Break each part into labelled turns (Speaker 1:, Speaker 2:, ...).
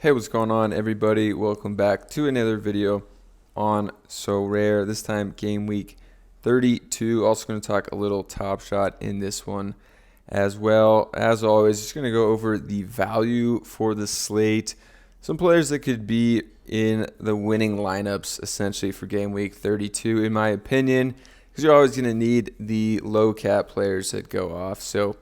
Speaker 1: Hey, what's going on, everybody? Welcome back to another video on Sorare. This time, game week 32. Also going to talk a little Top Shot in this one as well. As always, just going to go over the value for the slate. Some players that could be in the winning lineups, essentially, for game week 32, in my opinion, because you're always going to need the low cap players that go off. So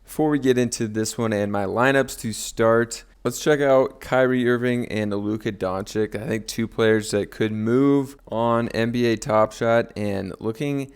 Speaker 1: before we get into this one and my lineups to start, let's check out Kyrie Irving and Luka Doncic. I think two players that could move on NBA Top Shot. And looking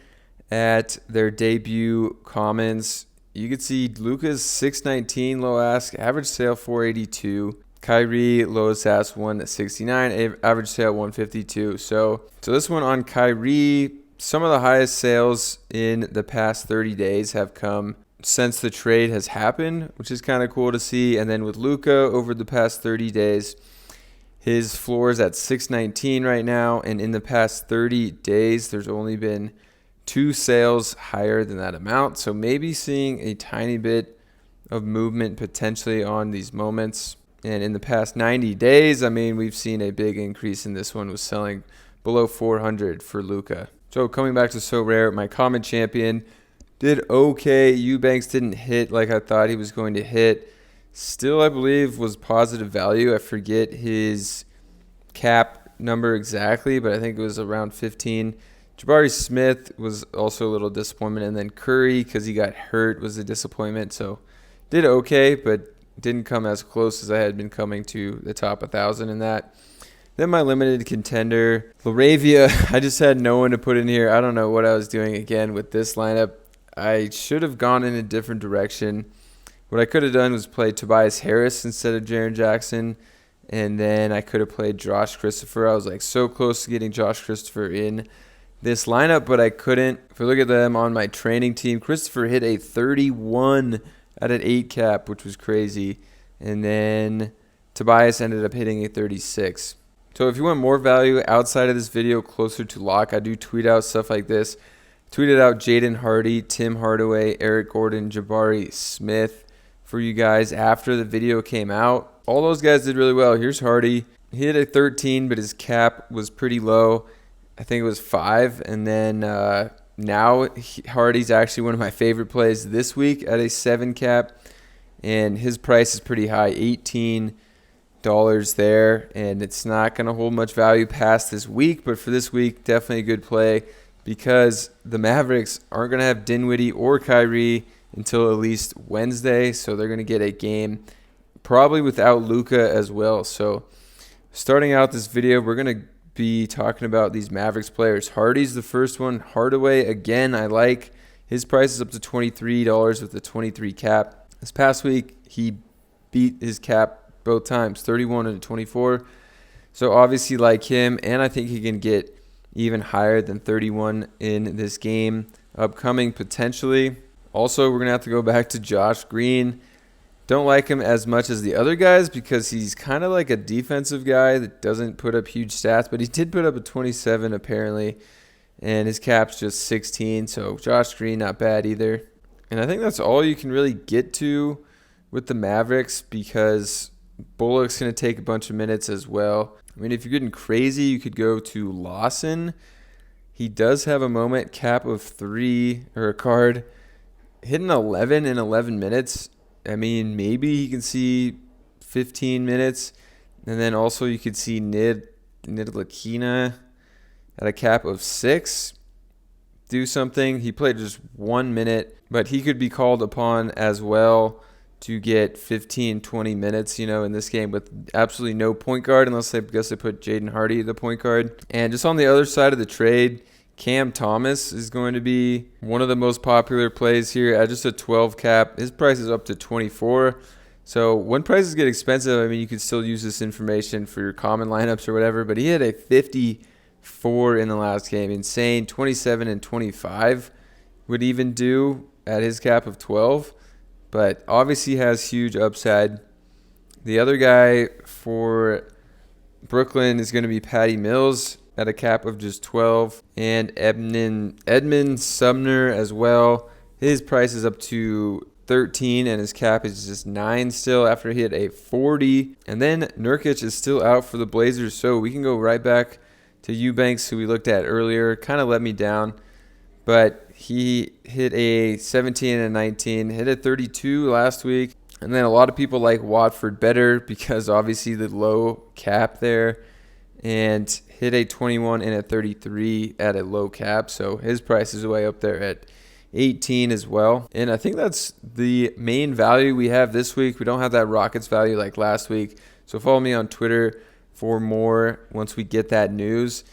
Speaker 1: at their debut commons, you could see Luka's 619 low ask, average sale 482. Kyrie lowest ask 169, average sale 152. So this one on Kyrie, some of the highest sales in the past 30 days have come since the trade has happened, which is kind of cool to see. And then with Luka over the past 30 days, his floor is at 619 right now. And in the past 30 days, there's only been 2 sales higher than that amount. So maybe seeing a tiny bit of movement potentially on these moments. And in the past 90 days, I mean, we've seen a big increase in this one, was selling below 400 for Luka. So coming back to Sorare, my common champion did okay. Eubanks didn't hit like I thought he was going to hit. Still, I believe, was positive value. I forget his cap number exactly, but I think it was around 15. Jabari Smith was also a little disappointment. And then Curry, because he got hurt, was a disappointment. So did okay, but didn't come as close as I had been coming to the top 1,000 in that. Then my limited contender, Laravia. I just had no one to put in here. I don't know what I was doing again with this lineup. I should have gone in a different direction. What I could have done was play Tobias Harris instead of Jaren Jackson. And then I could have played Josh Christopher. I was like so close to getting Josh Christopher in this lineup, but I couldn't. If we look at them on my training team, Christopher hit a 31 at an 8 cap, which was crazy. And then Tobias ended up hitting a 36. So if you want more value outside of this video, closer to lock, I do tweet out stuff like this. Tweeted out Jaden Hardy, Tim Hardaway, Eric Gordon, Jabari Smith for you guys after the video came out. All those guys did really well. Here's Hardy. He hit a 13, but his cap was pretty low. I think it was 5. And then now Hardy's actually one of my favorite plays this week at a 7 cap. And his price is pretty high, $18 there. And it's not going to hold much value past this week. But for this week, definitely a good play, because the Mavericks aren't going to have Dinwiddie or Kyrie until at least Wednesday. So they're going to get a game probably without Luka as well. So starting out this video, we're going to be talking about these Mavericks players. Hardy's the first one. Hardaway, again, I like. His price is up to $23 with the 23 cap. This past week, he beat his cap both times, 31 and 24. So obviously like him, and I think he can get even higher than 31 in this game upcoming potentially. Also, we're going to have to go back to Josh Green. Don't like him as much as the other guys because he's kind of like a defensive guy that doesn't put up huge stats, but he did put up a 27 apparently, and his cap's just 16. So Josh Green, not bad either. And I think that's all you can really get to with the Mavericks, because Bullock's going to take a bunch of minutes as well. I mean, if you're getting crazy, you could go to Lawson. He does have a moment cap of 3, or a card, hitting 11 in 11 minutes. I mean, maybe he can see 15 minutes. And then also you could see Nidlakina at a cap of 6 do something. He played just 1 minute, but he could be called upon as well to get 15, 20 minutes, in this game with absolutely no point guard, unless I guess they put Jaden Hardy the point guard. And just on the other side of the trade, Cam Thomas is going to be one of the most popular plays here at just a 12 cap. His price is up to 24. So when prices get expensive, I mean, you could still use this information for your common lineups or whatever, but he had a 54 in the last game. Insane. 27 and 25 would even do at his cap of 12. But obviously has huge upside. The other guy for Brooklyn is going to be Patty Mills at a cap of just 12. And Edmund Sumner as well. His price is up to 13 and his cap is just 9 still after he hit a 40. And then Nurkic is still out for the Blazers, so we can go right back to Eubanks, who we looked at earlier. Kind of let me down, but he hit a 17 and a 19, hit a 32 last week. And then a lot of people like Watford better because obviously the low cap there, and hit a 21 and a 33 at a low cap. So his price is way up there at 18 as well. And I think that's the main value we have this week. We don't have that Rockets value like last week. So follow me on Twitter for more once we get that news.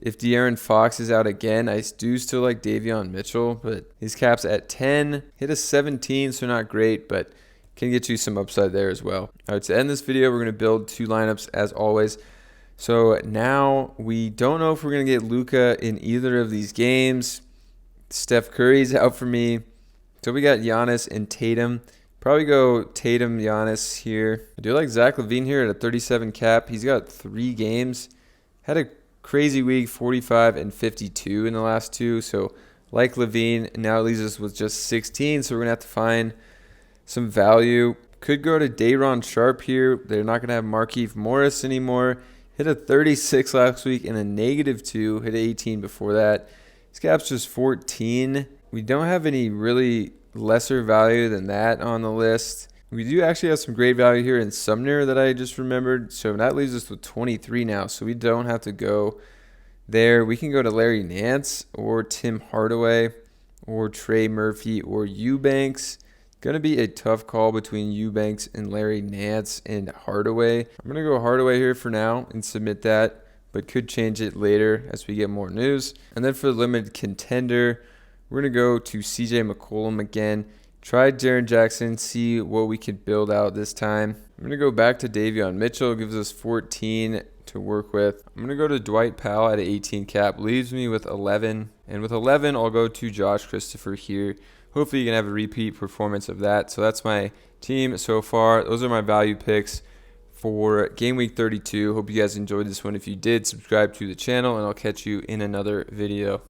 Speaker 1: If De'Aaron Fox is out again, I do still like Davion Mitchell, but his cap's at 10. Hit a 17, so not great, but can get you some upside there as well. All right, to end this video, we're going to build 2 lineups as always. So now we don't know if we're going to get Luka in either of these games. Steph Curry's out for me. So we got Giannis and Tatum. Probably go Tatum, Giannis here. I do like Zach LaVine here at a 37 cap. He's got 3 games. Had a crazy week, 45 and 52 in the last 2. So like LaVine, now it leaves us with just 16. So we're going to have to find some value. Could go to Day'Ron Sharpe here. They're not going to have Markieff Morris anymore. Hit a 36 last week and a -2. Hit 18 before that. His cap's just 14. We don't have any really lesser value than that on the list. We do actually have some great value here in Sumner that I just remembered. So that leaves us with 23 now. So we don't have to go there. We can go to Larry Nance or Tim Hardaway or Trey Murphy or Eubanks. Going to be a tough call between Eubanks and Larry Nance and Hardaway. I'm going to go Hardaway here for now and submit that, but could change it later as we get more news. And then for the limited contender, we're going to go to CJ McCollum again. Try Jaren Jackson, see what we can build out this time. I'm going to go back to Davion Mitchell, gives us 14 to work with. I'm going to go to Dwight Powell at an 18 cap, leaves me with 11. And with 11, I'll go to Josh Christopher here. Hopefully you can have a repeat performance of that. So that's my team so far. Those are my value picks for game week 32. Hope you guys enjoyed this one. If you did, subscribe to the channel, and I'll catch you in another video.